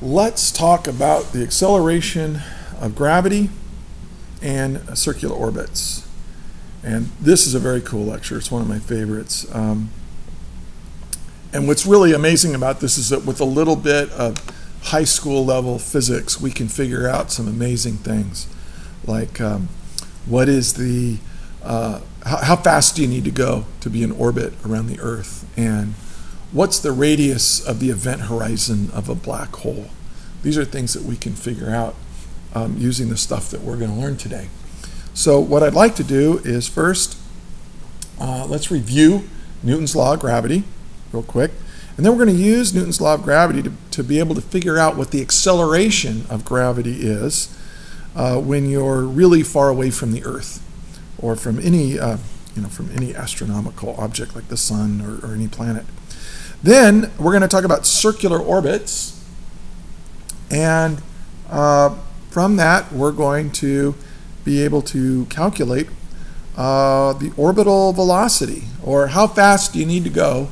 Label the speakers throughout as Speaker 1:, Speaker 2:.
Speaker 1: Let's talk about the acceleration of gravity and circular orbits. And this is a very cool lecture. It's one of my favorites. And what's really amazing about this is that with a little bit of high school level physics, we can figure out some amazing things. Like what is the, how fast do you need to go to be in orbit around the Earth? And what's the radius of the event horizon of a black hole? These are things that we can figure out using the stuff that we're going to learn today. So what I'd like to do is first, let's review Newton's law of gravity real quick. And then we're going to use Newton's law of gravity to be able to figure out what the acceleration of gravity is when you're really far away from the Earth or from any, from any astronomical object like the sun or any planet. Then we're going to talk about circular orbits, and from that we're going to be able to calculate the orbital velocity, or how fast do you need to go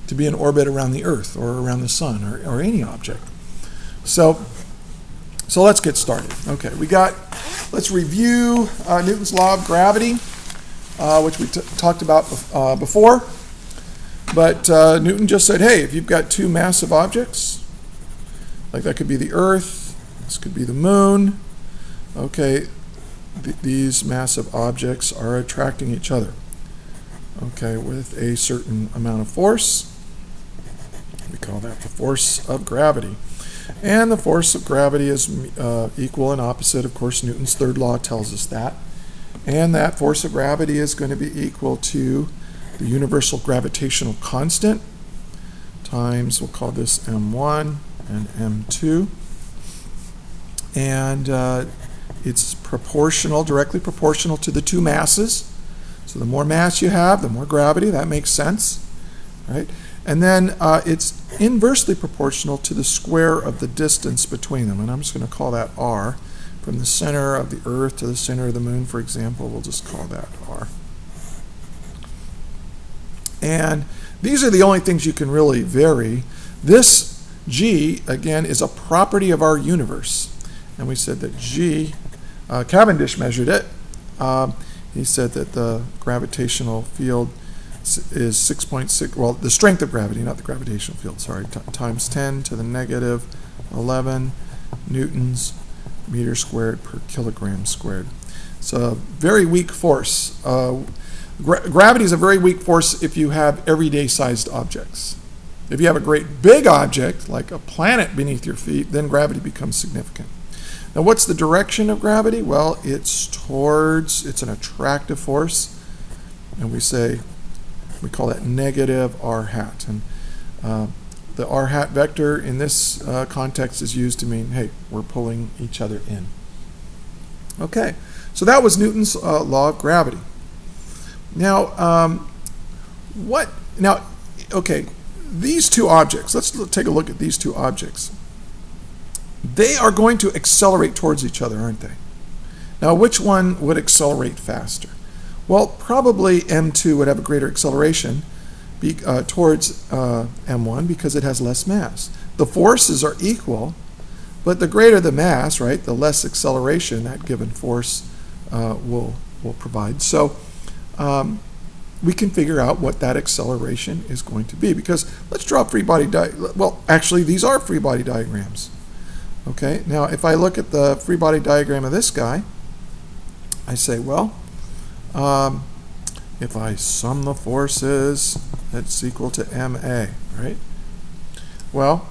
Speaker 1: to be in orbit around the Earth or around the sun or any object. So let's get started. Okay, let's review Newton's law of gravity, which we talked about before. But Newton just said, hey, if you've got two massive objects, like that could be the Earth, this could be the moon, okay, these massive objects are attracting each other, okay, with a certain amount of force. We call that the force of gravity. And the force of gravity is equal and opposite. Of course, Newton's third law tells us that. And that force of gravity is going to be equal to the universal gravitational constant times, we'll call this M1 and M2. And it's proportional, directly proportional to the two masses. So the more mass you have, the more gravity. That makes sense, right? And then it's inversely proportional to the square of the distance between them. And I'm just going to call that R. From the center of the Earth to the center of the moon, for example, we'll just call that R. And these are the only things you can really vary. This G, again, is a property of our universe. And we said that G, Cavendish measured it. He said that the gravitational field is 6.6, well, the strength of gravity, not the gravitational field, sorry, times 10 to the negative 11 newtons meter squared per kilogram squared. It's a very weak force. Gravity is a very weak force if you have everyday sized objects. If you have a great big object, like a planet beneath your feet, then gravity becomes significant. Now, what's the direction of gravity? Well, it's an attractive force, and we call that negative r hat. And the r hat vector in this context is used to mean, hey, we're pulling each other in. Okay, so that was Newton's law of gravity. Now, okay, these two objects, let's take a look at these two objects. They are going to accelerate towards each other, aren't they? Now, which one would accelerate faster? Well, probably M2 would have a greater acceleration towards M1 because it has less mass. The forces are equal, but the greater the mass, right, the less acceleration that given force will provide. So we can figure out what that acceleration is going to be, because let's draw free body well, actually, these are free body diagrams. Okay, now if I look at the free body diagram of this guy, I say, well, if I sum the forces, that's equal to MA, right? Well,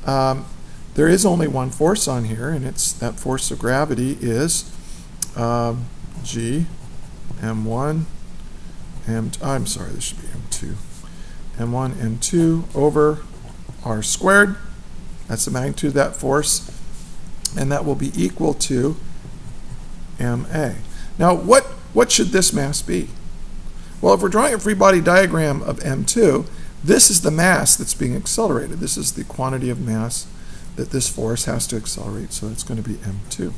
Speaker 1: there is only one force on here, and it's that force of gravity is G, M1, I'm sorry, this should be M2. M1, M2 over R squared. That's the magnitude of that force, and that will be equal to MA. Now, what should this mass be? Well, if we're drawing a free body diagram of M2, this is the mass that's being accelerated. This is the quantity of mass that this force has to accelerate, so it's going to be M2.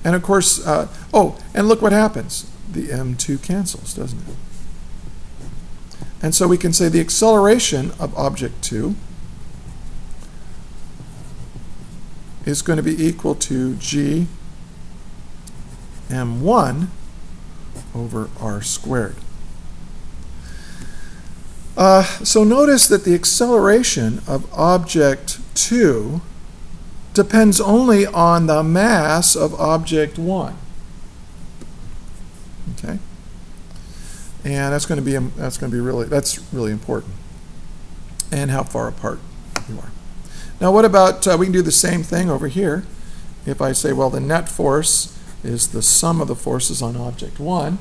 Speaker 1: And of course, oh, and look what happens. The M2 cancels, doesn't it? And so we can say the acceleration of object 2 is going to be equal to g m1 over r squared. So notice that the acceleration of object 2 depends only on the mass of object 1. Okay, and that's really important, and how far apart you are. Now, what about we can do the same thing over here. If I say, well, the net force is the sum of the forces on object 1.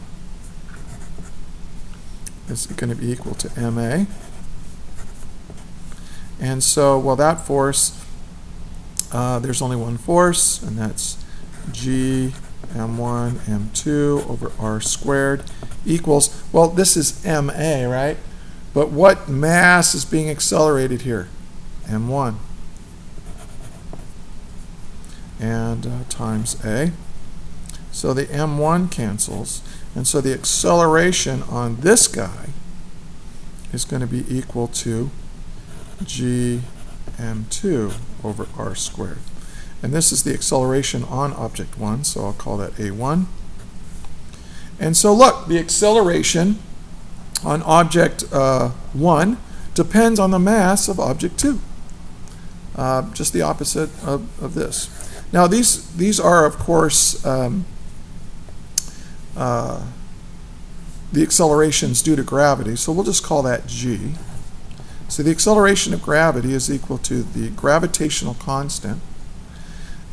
Speaker 1: It's going to be equal to ma. And so, well, that force, there's only one force, and that's g m1 m2 over r squared equals, well, this is ma, right? But what mass is being accelerated here? m1. And times a. So the m1 cancels. And so the acceleration on this guy is going to be equal to g m2 over r squared. And this is the acceleration on object 1, so I'll call that a1. And so look, the acceleration on object 1 depends on the mass of object 2. Just the opposite of this. Now these are, of course, the accelerations due to gravity, so we'll just call that g. So the acceleration of gravity is equal to the gravitational constant,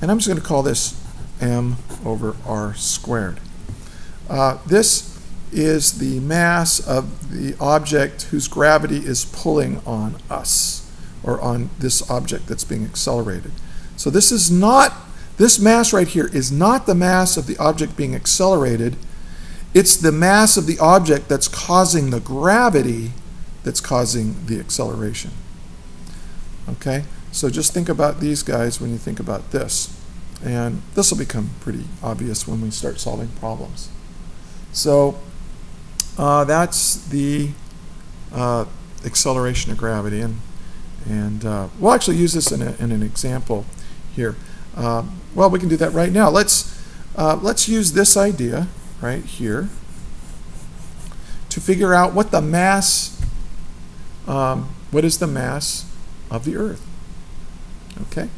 Speaker 1: and I'm just going to call this m over r squared. This is the mass of the object whose gravity is pulling on us, or on this object that's being accelerated. So this mass right here is not the mass of the object being accelerated. It's the mass of the object that's causing the gravity that's causing the acceleration. Okay? So just think about these guys when you think about this. And this will become pretty obvious when we start solving problems. So that's the acceleration of gravity. And we'll actually use this in an example here. Well, we can do that right now. Let's use this idea right here to figure out what the mass, what is the mass of the Earth. Okay,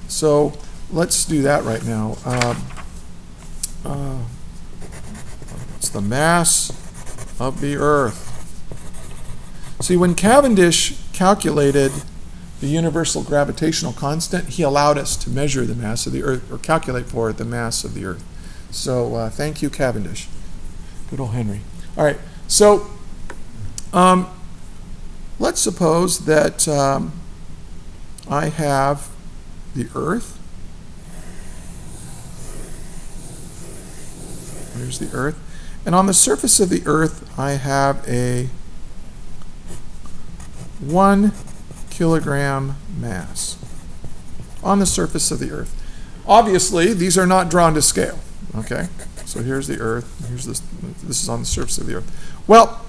Speaker 1: so let's do that right now. What's the mass of the Earth? See, when Cavendish calculated the universal gravitational constant, he allowed us to measure the mass of the Earth, or calculate for it the mass of the Earth. So thank you, Cavendish. Good old Henry. All right, so let's suppose that I have the Earth. Here's the Earth. And on the surface of the Earth, I have a 1 kilogram mass on the surface of the Earth. Obviously, these are not drawn to scale. Okay, so here's the Earth. Here's this is on the surface of the Earth. Well,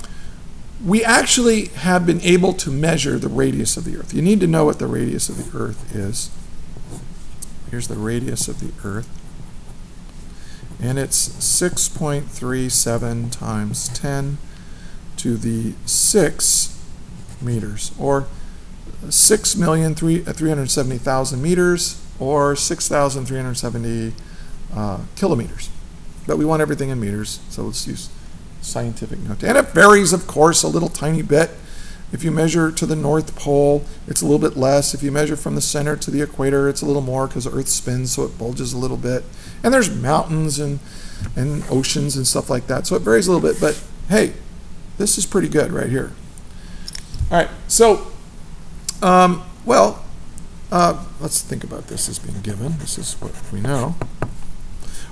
Speaker 1: we actually have been able to measure the radius of the Earth. You need to know what the radius of the Earth is. Here's the radius of the Earth. And it's 6.37 times 10 to the 6 meters, or 6,370,000 meters, or 6,370 kilometers. But we want everything in meters, so let's use scientific notation. And it varies, of course, a little tiny bit. If you measure to the North Pole, it's a little bit less. If you measure from the center to the equator, it's a little more because the Earth spins, so it bulges a little bit. And there's mountains and oceans and stuff like that, so it varies a little bit. But hey, this is pretty good right here. All right, so, let's think about this as being given. This is what we know.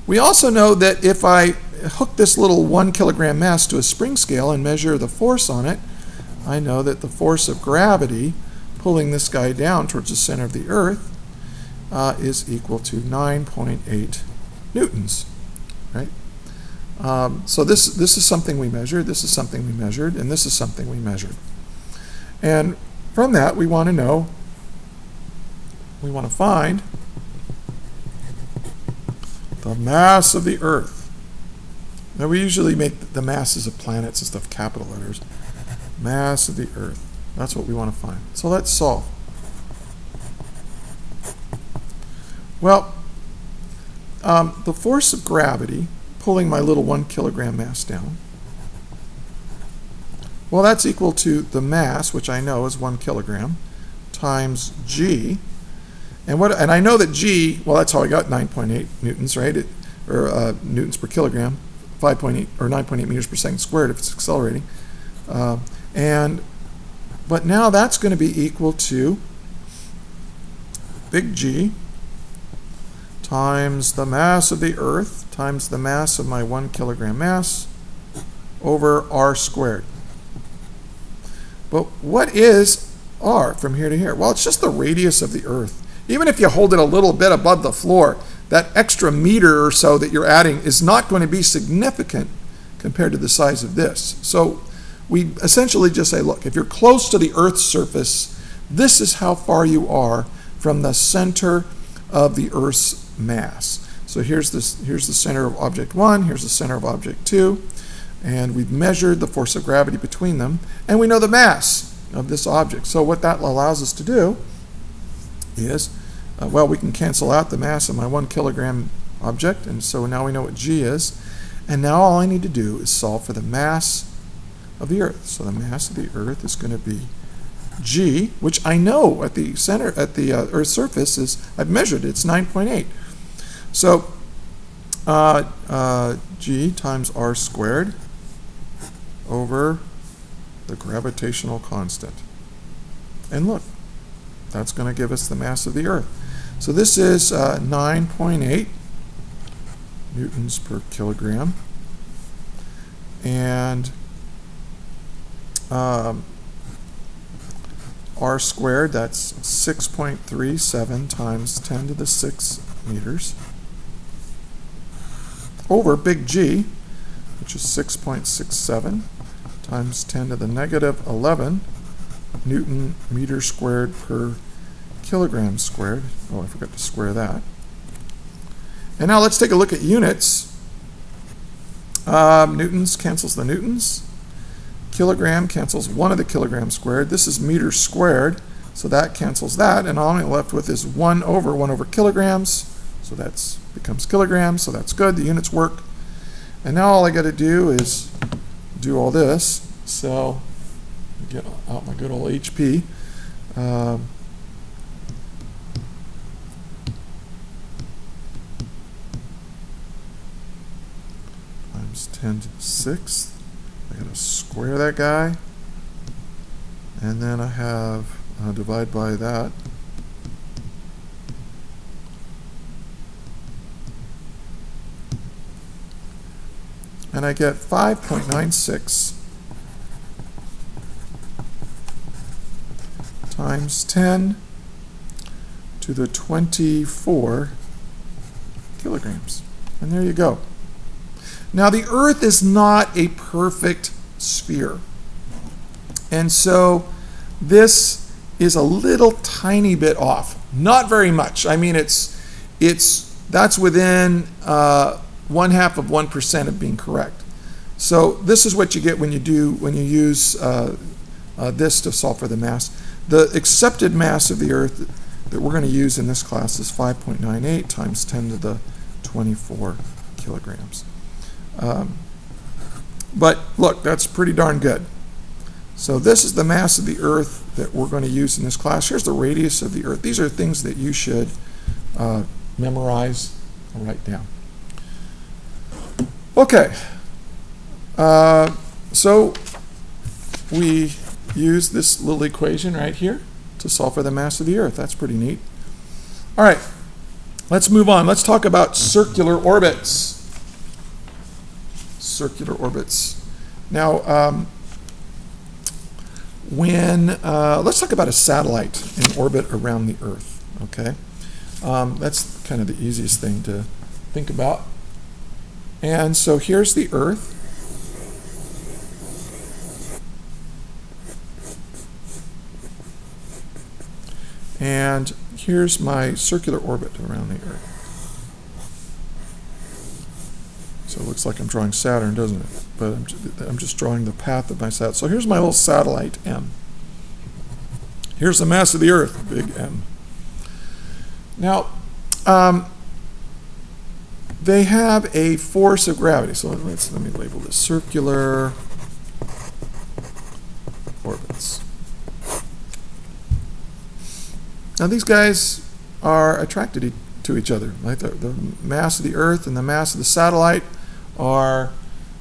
Speaker 1: We also know that if I hook this little 1 kilogram mass to a spring scale and measure the force on it, I know that the force of gravity pulling this guy down towards the center of the Earth is equal to 9.8 newtons, right? So this is something we measured, this is something we measured, and this is something we measured. And from that, we want to know, we want to find the mass of the Earth. Now we usually make the masses of planets and stuff capital letters. Mass of the Earth. That's what we want to find. So let's solve. Well, the force of gravity pulling my little 1 kilogram mass down, well, that's equal to the mass, which I know is 1 kilogram, times g. And I know that g, well, that's how I got 9.8 newtons, right? Newtons per kilogram, 5.8 or 9.8 meters per second squared if it's accelerating. But now that's going to be equal to big G times the mass of the Earth times the mass of my 1 kilogram mass over r squared. But what is r from here to here? Well, it's just the radius of the Earth. Even if you hold it a little bit above the floor, that extra meter or so that you're adding is not going to be significant compared to the size of this. So we essentially just say, look, if you're close to the Earth's surface, this is how far you are from the center of the Earth's mass. So here's the center of object 1, here's the center of object 2, and we've measured the force of gravity between them, and we know the mass of this object. So what that allows us to do is, well, we can cancel out the mass of my 1 kilogram object, and so now we know what G is, and now all I need to do is solve for the mass of the Earth. So the mass of the Earth is going to be G, which I know at the center, at the Earth's surface, I've measured it, it's 9.8. So G times r squared over the gravitational constant. And look, that's going to give us the mass of the Earth. So this is 9.8 newtons per kilogram. And r squared, that's 6.37 times 10 to the 6 meters over big G, which is 6.67 times 10 to the negative 11 Newton meter squared per kilogram squared. Oh, I forgot to square that. And now let's take a look at units. Newtons cancels the newtons. Kilogram cancels 1 of the kilograms squared. This is meters squared, so that cancels that, and all I'm left with is 1 over kilograms, so that becomes kilograms, so that's good, the units work. And now all I got to do is do all this, so get out my good old HP. Times 10 to the 6th. I got to square that guy, and then I have divide by that. And I get 5.96 times 10 to the 24 kilograms. And there you go. Now the Earth is not a perfect sphere. And so this is a little tiny bit off. Not very much. I mean, that's within 1/2 of 1% of being correct. So this is what you get when you use this to solve for the mass. The accepted mass of the Earth that we're going to use in this class is 5.98 times 10 to the 24 kilograms. But look, that's pretty darn good. So this is the mass of the Earth that we're going to use in this class. Here's the radius of the Earth. These are things that you should memorize and write down. Okay, so we use this little equation right here to solve for the mass of the Earth. That's pretty neat. All right, let's move on. Let's talk about circular orbits. Circular orbits. Now, let's talk about a satellite in orbit around the Earth. Okay, that's kind of the easiest thing to think about. And so here's the Earth. And here's my circular orbit around the Earth. So it looks like I'm drawing Saturn, doesn't it? But I'm just drawing the path of my satellite. So here's my little satellite, M. Here's the mass of the Earth, big M. Now, they have a force of gravity. So let me label this circular orbits. Now these guys are attracted to each other. Like the mass of the Earth and the mass of the satellite are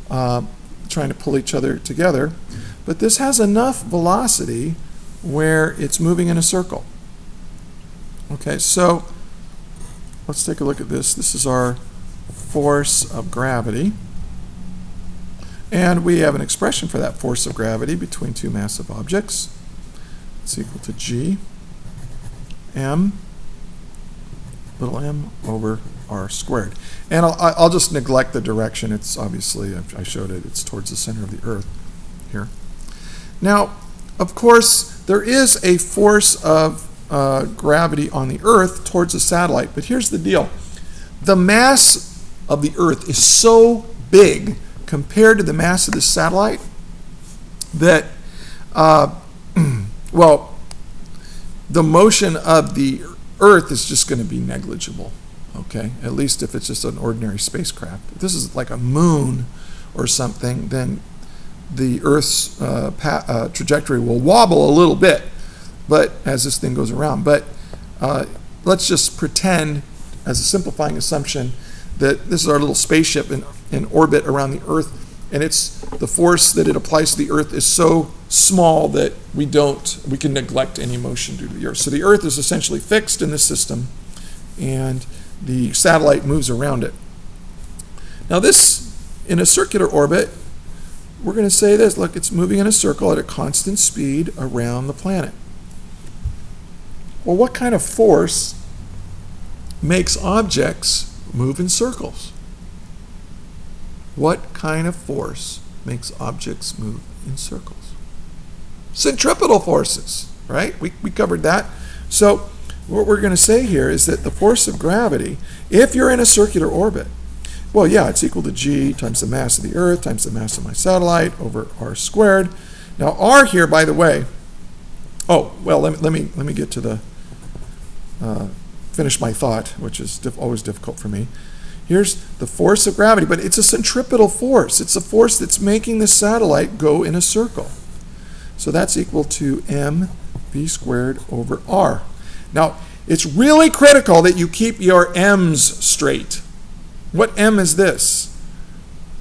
Speaker 1: trying to pull each other together. But this has enough velocity where it's moving in a circle. Okay, so let's take a look at this. This is our force of gravity. And we have an expression for that force of gravity between two massive objects. It's equal to G m little m over r squared. And I'll just neglect the direction. It's obviously, I showed it, it's towards the center of the Earth here. Now, of course, there is a force of gravity on the Earth towards the satellite, but here's the deal. The mass of the Earth is so big compared to the mass of the satellite that, well, the motion of the Earth is just going to be negligible, okay? At least if it's just an ordinary spacecraft. If this is like a moon or something, then the Earth's trajectory will wobble a little bit, but as this thing goes around. But let's just pretend, as a simplifying assumption, that this is our little spaceship in orbit around the Earth, and it's the force that it applies to the Earth is so small that we can neglect any motion due to the Earth. So the Earth is essentially fixed in this system, and the satellite moves around it. Now this, in a circular orbit, we're going to say this, look, it's moving in a circle at a constant speed around the planet. Well, what kind of force makes objects move in circles? What kind of force makes objects move in circles? Centripetal forces, right? We covered that. So what we're going to say here is that the force of gravity, if you're in a circular orbit, well, yeah, it's equal to G times the mass of the Earth times the mass of my satellite over r squared. Now r here, by the way, oh, well, let me get to the, finish my thought, which is always difficult for me. Here's the force of gravity, but it's a centripetal force. It's a force that's making the satellite go in a circle. So that's equal to mv squared over r. Now, it's really critical that you keep your m's straight. What m is this?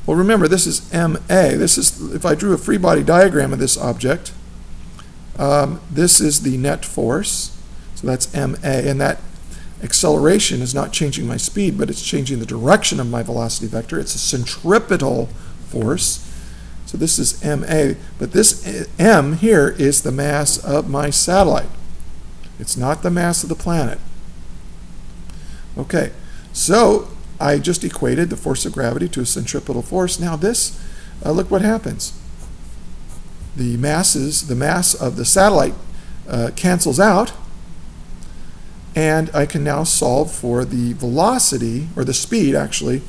Speaker 1: Well, remember, this is ma. This is, if I drew a free body diagram of this object, this is the net force. So that's ma, and that acceleration is not changing my speed, but it's changing the direction of my velocity vector. It's a centripetal force. So this is ma, but this m here is the mass of my satellite. It's not the mass of the planet. Okay, so I just equated the force of gravity to a centripetal force. Now this, look what happens. The mass of the satellite cancels out, and I can now solve for the velocity, or the speed actually,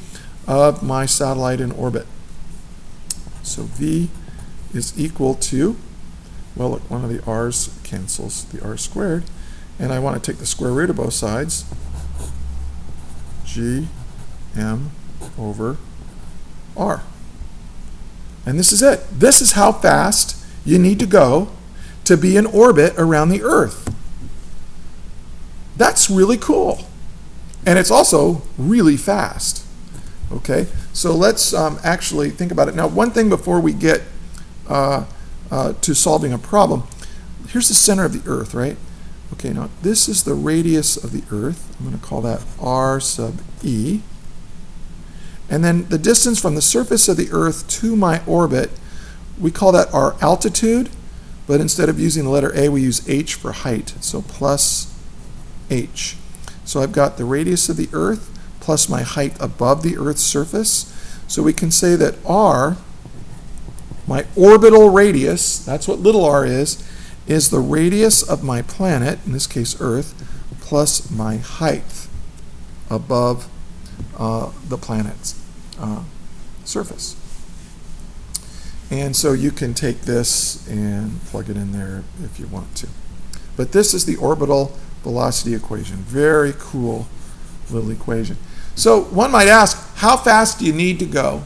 Speaker 1: of my satellite in orbit. So v is equal to, well, look, one of the r's cancels the r squared, and I want to take the square root of both sides, g m over r. And this is it. This is how fast you need to go to be in orbit around the Earth. That's really cool. And it's also really fast. Okay, so let's actually think about it. Now, one thing before we get to solving a problem, here's the center of the Earth, right? Okay, now this is the radius of the Earth. I'm going to call that r sub e. And then the distance from the surface of the Earth to my orbit, we call that our altitude, but instead of using the letter a, we use h for height. So plus h. So I've got the radius of the Earth plus my height above the Earth's surface. So we can say that r, my orbital radius, that's what little r is the radius of my planet, in this case Earth, plus my height above the planets. surface. And so you can take this and plug it in there if you want to. But this is the orbital velocity equation. Very cool little equation. So one might ask, how fast do you need to go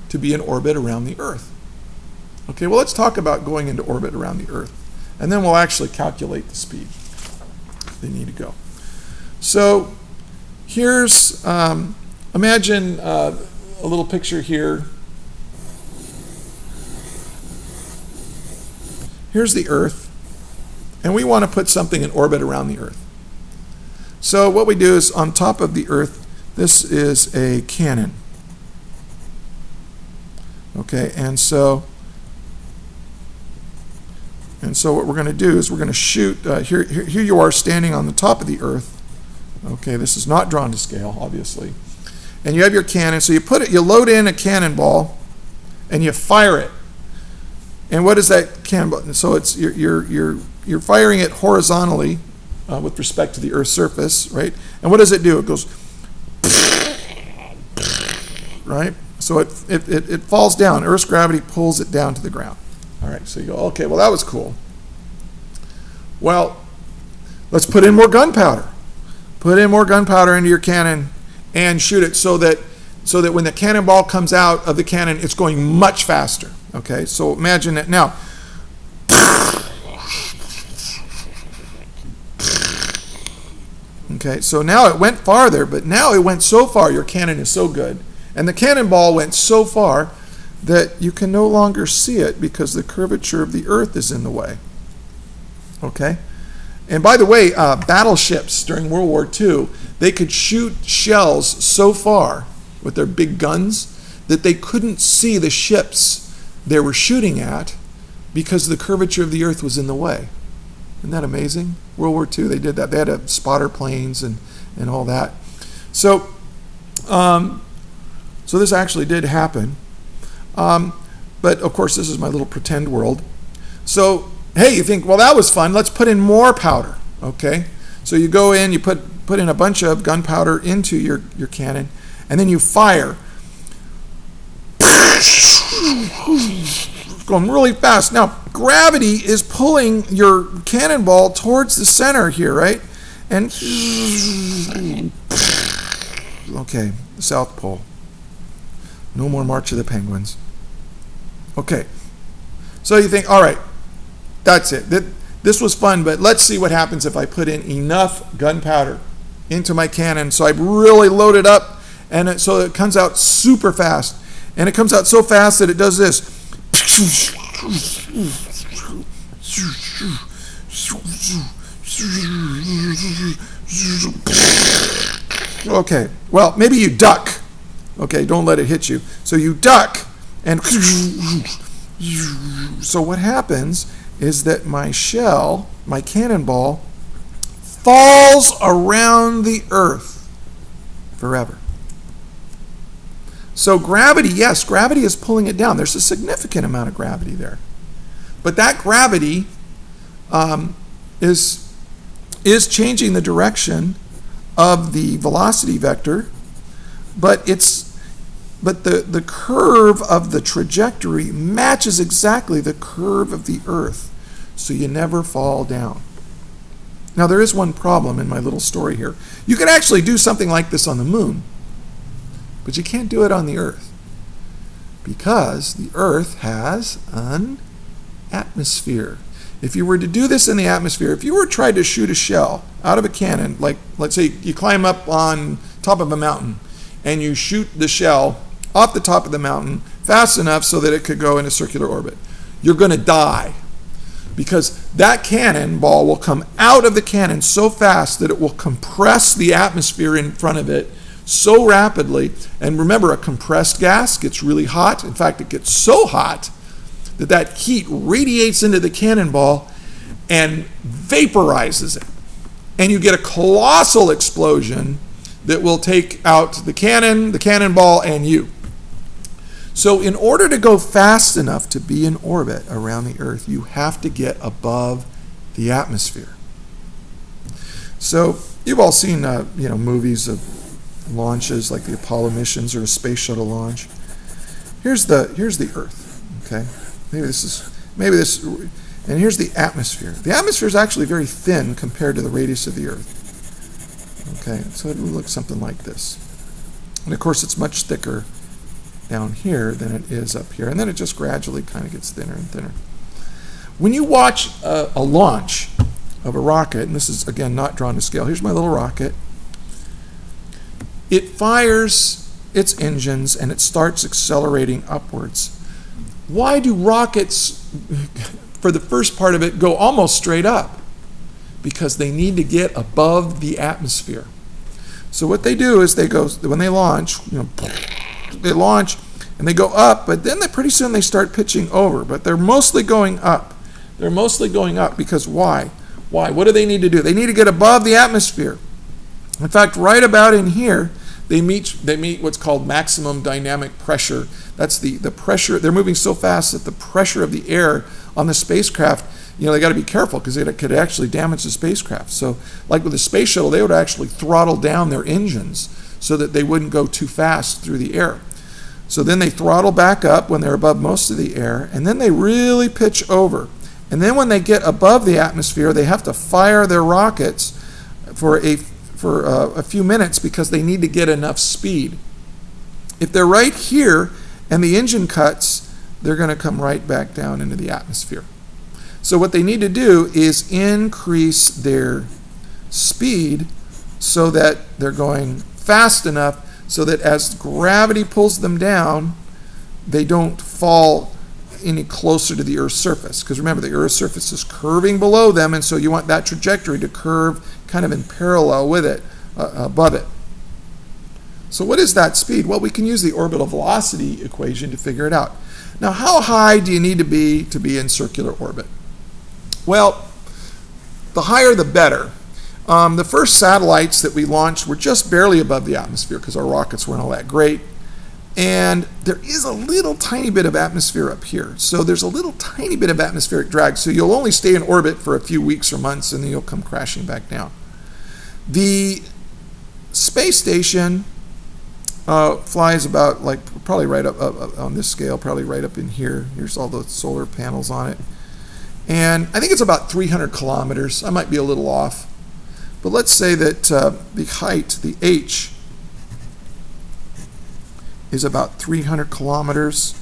Speaker 1: to be in orbit around the Earth? Okay, well, let's talk about going into orbit around the Earth. And then we'll actually calculate the speed they need to go. So here's, imagine a little picture here. Here's the Earth, and we want to put something in orbit around the Earth. So what we do is, on top of the Earth, this is a cannon. Okay, and so what we're going to do is we're going to shoot, here you are standing on the top of the Earth. Okay, this is not drawn to scale, obviously. And you have your cannon, so you load in a cannonball, and you fire it. And what is that cannonball? So it's you're firing it horizontally with respect to the Earth's surface, right? And what does it do? It goes, right? So it falls down. Earth's gravity pulls it down to the ground. All right, so you go, okay, well, that was cool. Well, let's put in more gunpowder. Put in more gunpowder into your cannon and shoot it so that when the cannonball comes out of the cannon, it's going much faster. Okay, so imagine that now. Okay, so now it went farther, but now it went so far, your cannon is so good, and the cannonball went so far that you can no longer see it because the curvature of the Earth is in the way. Okay? And by the way, battleships during World War II, they could shoot shells so far with their big guns that they couldn't see the ships they were shooting at because the curvature of the Earth was in the way. Isn't that amazing? World War II, they did that. They had spotter planes and all that. So this actually did happen. But of course, this is my little pretend world. So, hey, you think, well, that was fun. Let's put in more powder. Okay? So you go in, you put in a bunch of gunpowder into your cannon, and then you fire. Going really fast. Now, gravity is pulling your cannonball towards the center here, right? And okay, the South Pole. No more March of the Penguins. Okay. So you think, all right, that's it. This was fun, but let's see what happens if I put in enough gunpowder into my cannon. So I really load it up, and so it comes out super fast. And it comes out so fast that it does this. Okay, well, maybe you duck. Okay, don't let it hit you. So you duck, and so what happens is that my shell, my cannonball, falls around the Earth forever. So gravity, yes, gravity is pulling it down. There's a significant amount of gravity there. But that gravity is changing the direction of the velocity vector, but the curve of the trajectory matches exactly the curve of the Earth, so you never fall down. Now, there is one problem in my little story here. You could actually do something like this on the moon, but you can't do it on the Earth because the Earth has an atmosphere. If you were to do this in the atmosphere, if you were trying to shoot a shell out of a cannon, like let's say you climb up on top of a mountain and you shoot the shell off the top of the mountain fast enough so that it could go in a circular orbit, you're going to die because that cannonball will come out of the cannon so fast that it will compress the atmosphere in front of it so rapidly. And remember, a compressed gas gets really hot. In fact, it gets so hot that that heat radiates into the cannonball and vaporizes it. And you get a colossal explosion that will take out the cannon, the cannonball, and you. So in order to go fast enough to be in orbit around the Earth, you have to get above the atmosphere. So you've all seen movies of launches like the Apollo missions or a space shuttle launch. here's the Earth. Okay, maybe this, and here's the atmosphere. The atmosphere is actually very thin compared to the radius of the Earth. Okay, so it would look something like this. And of course, it's much thicker down here than it is up here, and then it just gradually kind of gets thinner and thinner. When you watch a launch of a rocket, and this is again not drawn to scale, here's my little rocket. It fires its engines and it starts accelerating upwards. Why do rockets, for the first part of it, go almost straight up? Because they need to get above the atmosphere. So what they do is they go, when they launch, they launch and they go up, but then pretty soon they start pitching over. But they're mostly going up. They're mostly going up because why? Why? What do they need to do? They need to get above the atmosphere. In fact, right about in here, they meet what's called maximum dynamic pressure. That's the pressure. They're moving so fast that the pressure of the air on the spacecraft, they got to be careful because it could actually damage the spacecraft. So like with the space shuttle, they would actually throttle down their engines so that they wouldn't go too fast through the air. So then they throttle back up when they're above most of the air, and then they really pitch over. And then when they get above the atmosphere, they have to fire their rockets for a few minutes because they need to get enough speed. If they're right here and the engine cuts, they're going to come right back down into the atmosphere. So what they need to do is increase their speed so that they're going fast enough so that as gravity pulls them down, they don't fall any closer to the Earth's surface. Because remember, the Earth's surface is curving below them, and so you want that trajectory to curve kind of in parallel with it, above it. So what is that speed? Well, we can use the orbital velocity equation to figure it out. Now, how high do you need to be in circular orbit? Well, the higher the better. The first satellites that we launched were just barely above the atmosphere because our rockets weren't all that great. And there is a little tiny bit of atmosphere up here. So there's a little tiny bit of atmospheric drag. So you'll only stay in orbit for a few weeks or months, and then you'll come crashing back down. The space station flies about, probably right up on this scale, probably right up in here. Here's all the solar panels on it. And I think it's about 300 kilometers. I might be a little off. But let's say that the height, the h, is about 300 kilometers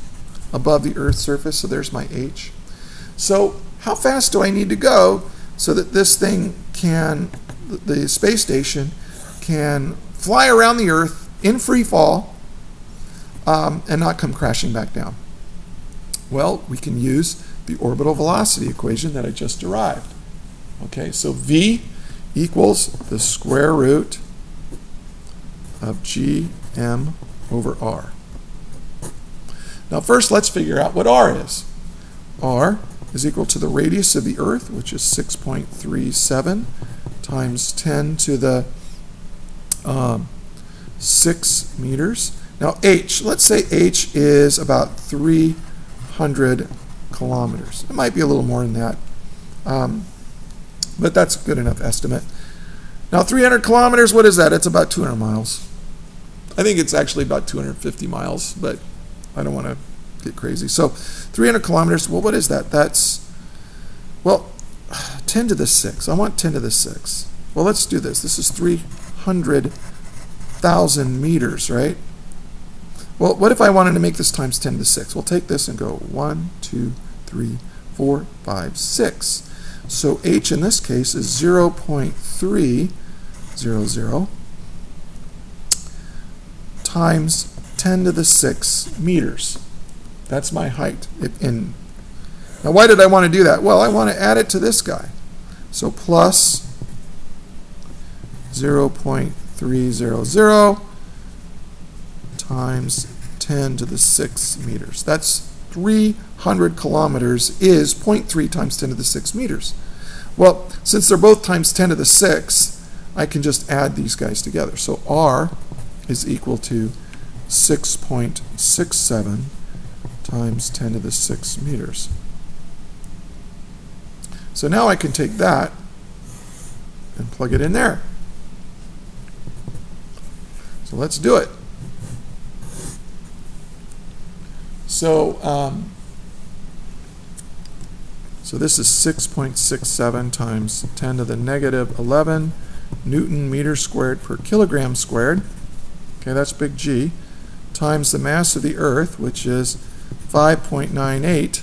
Speaker 1: above the Earth's surface. So there's my h. So how fast do I need to go so that this thing can, the space station, can fly around the Earth in free fall and not come crashing back down? Well, we can use the orbital velocity equation that I just derived. Okay, so v equals the square root of gm over r. Now first let's figure out what r is. R is equal to the radius of the Earth, which is 6.37 times 10 to the 6 meters. Now h, let's say h is about 300 kilometers. It might be a little more than that, but that's a good enough estimate. Now 300 kilometers, what is that? It's about 200 miles. I think it's actually about 250 miles, but I don't want to get crazy. So 300 kilometers, well, what is that? That's, well, 10 to the 6. I want 10 to the 6. Well, let's do this. This is 300,000 meters, right? Well, what if I wanted to make this times 10 to the 6? We'll take this and go 1, 2, 3, 4, 5, 6. So h in this case is 0.300 times 10 to the 6 meters. That's my height. Now why did I want to do that? Well, I want to add it to this guy. So plus 0.300 times 10 to the 6 meters. That's 300 kilometers is 0.3 times 10 to the 6 meters. Well, since they're both times 10 to the 6, I can just add these guys together. So r is equal to 6.67 times 10 to the 6 meters. So now I can take that and plug it in there. So let's do it. So, so this is 6.67 times 10 to the negative 11 Newton meters squared per kilogram squared. Okay, that's big G, times the mass of the Earth, which is 5.98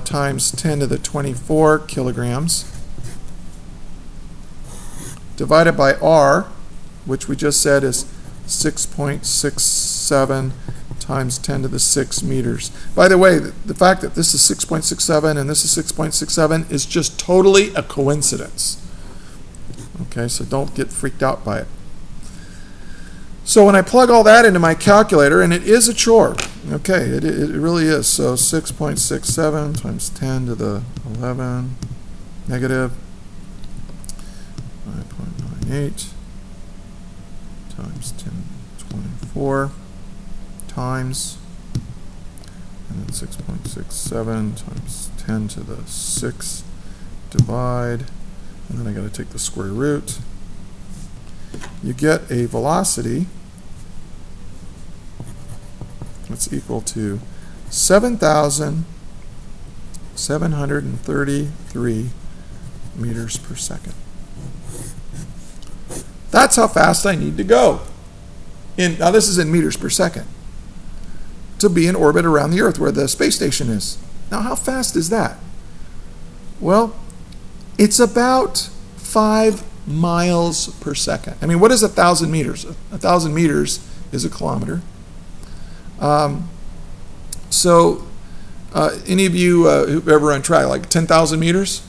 Speaker 1: times 10 to the 24 kilograms, divided by R, which we just said is 6.67 times 10 to the 6 meters. By the way, the fact that this is 6.67 and this is 6.67 is just totally a coincidence. Okay, so don't get freaked out by it. So when I plug all that into my calculator, and it is a chore, okay, it really is. So 6.67 times 10 to the 11 negative 5.98 times 10 to the 24 times, and then 6.67 times 10 to the 6 divide, and then I got to take the square root. You get a velocity that's equal to 7,733 meters per second. That's how fast I need to go. Now this is in meters per second to be in orbit around the Earth where the space station is. Now how fast is that? Well, it's about 5 miles per second. I mean, what is 1,000 meters? 1,000 meters is a kilometer. Any of you who've ever run track, like 10,000 meters?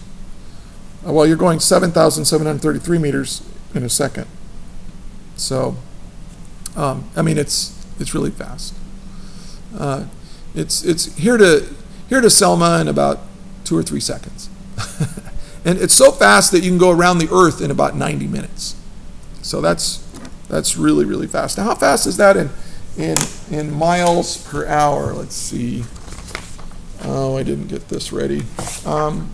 Speaker 1: Well, you're going 7,733 meters in a second. So, I mean, it's really fast. It's here to Selma in about 2 or 3 seconds. And it's so fast that you can go around the Earth in about 90 minutes. So that's really, really fast. Now, how fast is that in miles per hour? Let's see. Oh, I didn't get this ready. 1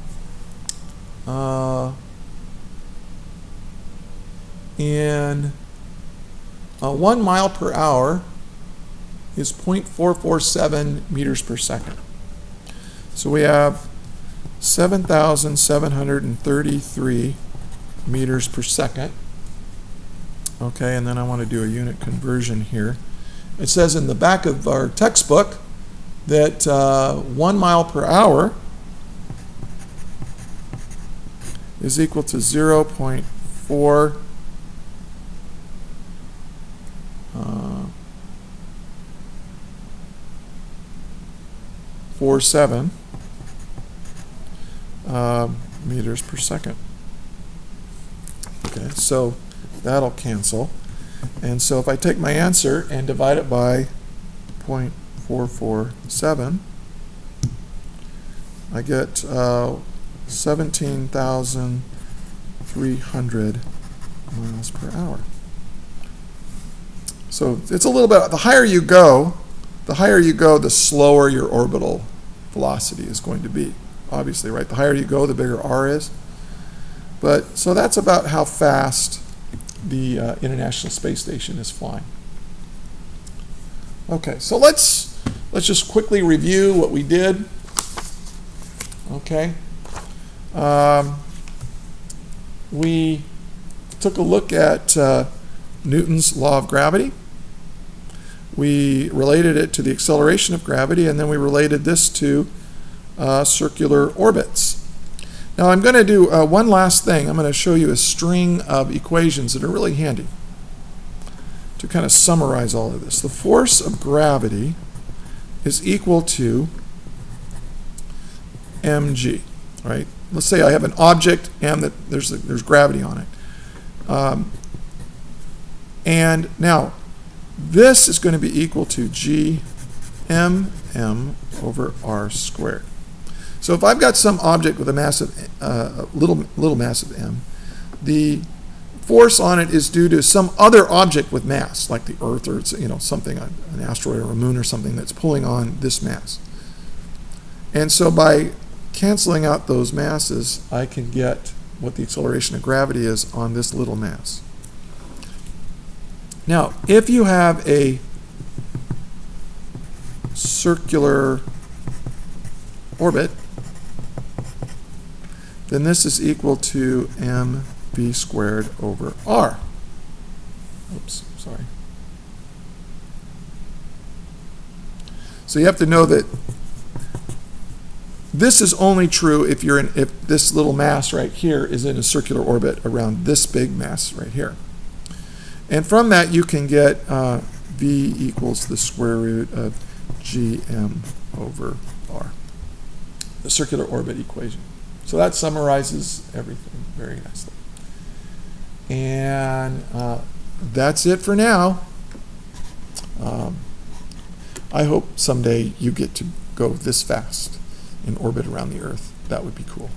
Speaker 1: mile per hour is 0.447 meters per second. So we have 7,733 meters per second. Okay, and then I want to do a unit conversion here. It says in the back of our textbook that 1 mile per hour is equal to 0.4 47 meters per second. Okay, so that'll cancel. And so if I take my answer and divide it by 0.447, I get 17,300 miles per hour. So it's a little bit, the higher you go, the slower your orbital velocity is going to be. Obviously, right? The higher you go, the bigger R is. But so that's about how fast the International Space Station is flying. Okay, so let's just quickly review what we did. Okay, we took a look at Newton's law of gravity. We related it to the acceleration of gravity, and then we related this to circular orbits. Now I'm going to do one last thing. I'm going to show you a string of equations that are really handy to kind of summarize all of this. The force of gravity is equal to mg, right? Let's say I have an object and that there's gravity on it. And now this is going to be equal to g mm over r squared. So if I've got some object with a mass of little mass of m, the force on it is due to some other object with mass, like the Earth or something, an asteroid or a moon or something that's pulling on this mass. And so by canceling out those masses, I can get what the acceleration of gravity is on this little mass. Now, if you have a circular orbit, then this is equal to mv squared over r. Oops, sorry. So you have to know that this is only true if this little mass right here is in a circular orbit around this big mass right here. And from that you can get v equals the square root of gm over r, the circular orbit equation. So that summarizes everything very nicely. And that's it for now. I hope someday you get to go this fast in orbit around the Earth. That would be cool.